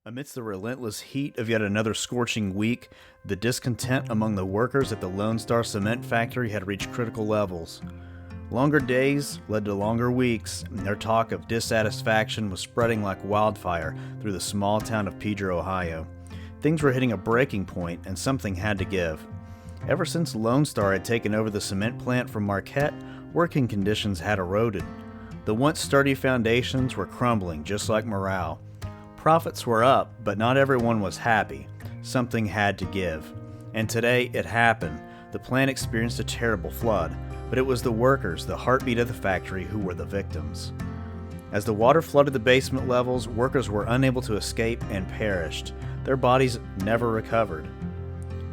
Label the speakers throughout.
Speaker 1: Amidst the relentless heat of yet another scorching week, the discontent among the workers at the Lone Star Cement Factory had reached critical levels. Longer days led to longer weeks, and their talk of dissatisfaction was spreading like wildfire through the small town of Pedro, Ohio. Things were hitting a breaking point, and something had to give. Ever since Lone Star had taken over the cement plant from Marquette, working conditions had eroded. The once sturdy foundations were crumbling, just like morale. Profits were up, but not everyone was happy. Something had to give. And today, it happened. The plant experienced a terrible flood, but it was the workers, the heartbeat of the factory, who were the victims. As the water flooded the basement levels, workers were unable to escape and perished. Their bodies never recovered.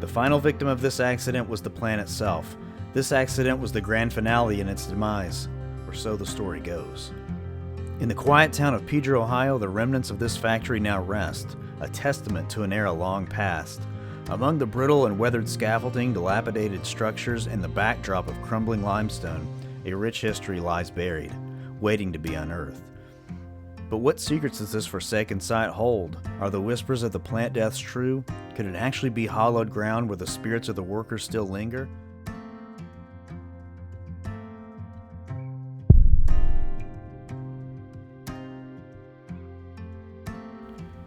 Speaker 1: The final victim of this accident was the plant itself. This accident was the grand finale in its demise, or so the story goes. In the quiet town of Pedro, Ohio, the remnants of this factory now rest, a testament to an era long past. Among the brittle and weathered scaffolding, dilapidated structures, and the backdrop of crumbling limestone, a rich history lies buried, waiting to be unearthed. But what secrets does this forsaken site hold? Are the whispers of the plant deaths true? Could it actually be hallowed ground where the spirits of the workers still linger?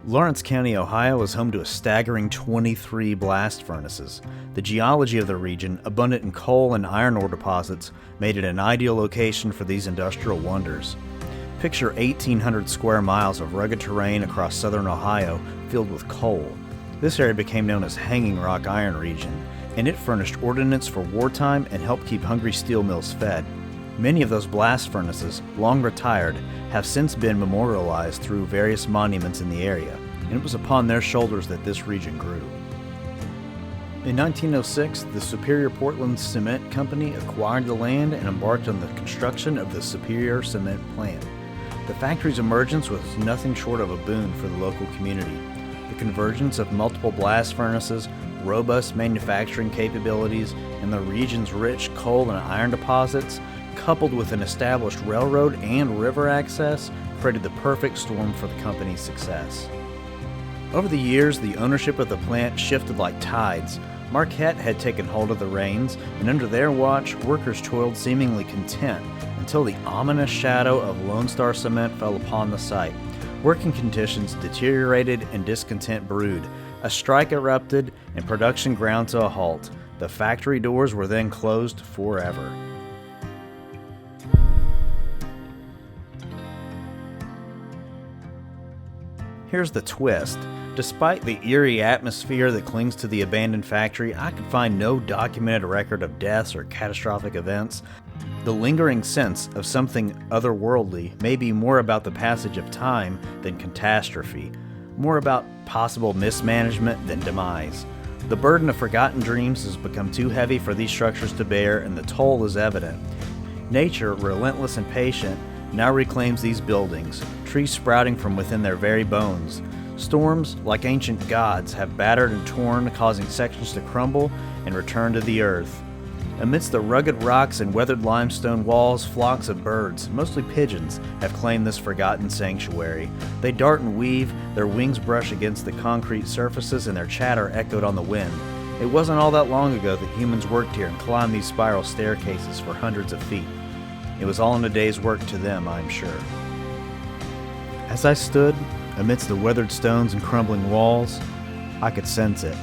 Speaker 1: Lawrence County, Ohio is home to a staggering 23 blast furnaces. The geology of the region, abundant in coal and iron ore deposits, made it an ideal location for these industrial wonders. Picture 1,800 square miles of rugged terrain across southern Ohio filled with coal. This area became known as Hanging Rock Iron Region, and it furnished ordnance for wartime and helped keep hungry steel mills fed. Many of those blast furnaces, long retired, have since been memorialized through various monuments in the area, and it was upon their shoulders that this region grew. In 1906, the Superior Portland Cement Company acquired the land and embarked on the construction of the Superior Cement Plant. The factory's emergence was nothing short of a boon for the local community. The convergence of multiple blast furnaces, robust manufacturing capabilities, and the region's rich coal and iron deposits, coupled with an established railroad and river access, created the perfect storm for the company's success. Over the years, the ownership of the plant shifted like tides. Marquette had taken hold of the reins, and under their watch, workers toiled seemingly content until the ominous shadow of Lone Star Cement fell upon the site. Working conditions deteriorated and discontent brewed. A strike erupted and production ground to a halt. The factory doors were then closed forever. Here's the twist. Despite the eerie atmosphere that clings to the abandoned factory, I could find no documented record of deaths or catastrophic events. The lingering sense of something otherworldly may be more about the passage of time than catastrophe, more about possible mismanagement than demise. The burden of forgotten dreams has become too heavy for these structures to bear, and the toll is evident. Nature, relentless and patient, now reclaims these buildings, trees sprouting from within their very bones. Storms, like ancient gods, have battered and torn, causing sections to crumble and return to the earth. Amidst the rugged rocks and weathered limestone walls, flocks of birds, mostly pigeons, have claimed this forgotten sanctuary. They dart and weave, their wings brush against the concrete surfaces, and their chatter echoed on the wind. It wasn't all that long ago that humans worked here and climbed these spiral staircases for hundreds of feet. It was all in a day's work to them, I'm sure. As I stood amidst the weathered stones and crumbling walls, I could sense it,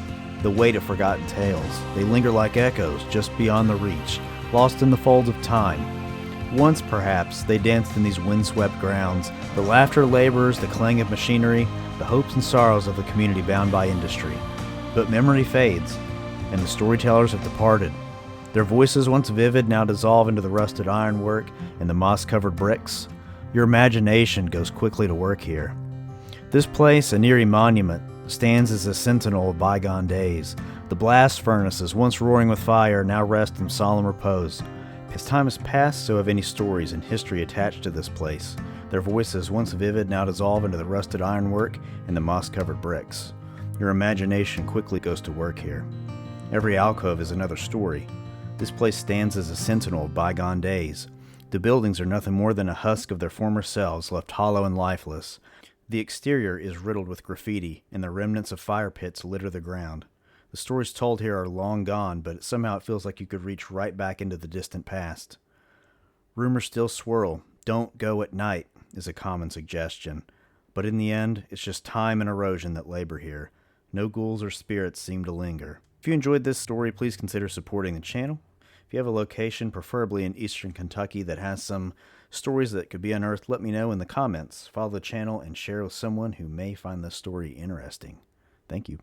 Speaker 1: the weight of forgotten tales. They linger like echoes just beyond the reach, lost in the folds of time. Once, perhaps, they danced in these windswept grounds, the laughter of laborers, the clang of machinery, the hopes and sorrows of the community bound by industry. But memory fades, and the storytellers have departed. Their voices, once vivid, now dissolve into the rusted ironwork and the moss-covered bricks. Your imagination goes quickly to work here. This place, an eerie monument, stands as a sentinel of bygone days. The blast furnaces, once roaring with fire, now rest in solemn repose. As time has passed, so have any stories and history attached to this place. Their voices, once vivid, now dissolve into the rusted ironwork and the moss-covered bricks. Your imagination quickly goes to work here. Every alcove is another story. This place stands as a sentinel of bygone days. The buildings are nothing more than a husk of their former selves, left hollow and lifeless. The exterior is riddled with graffiti, and the remnants of fire pits litter the ground. The stories told here are long gone, but somehow it feels like you could reach right back into the distant past. Rumors still swirl. Don't go at night is a common suggestion. But in the end, it's just time and erosion that labor here. No ghouls or spirits seem to linger. If you enjoyed this story, please consider supporting the channel. If you have a location, preferably in eastern Kentucky, that has some stories that could be unearthed, let me know in the comments. Follow the channel and share with someone who may find this story interesting. Thank you.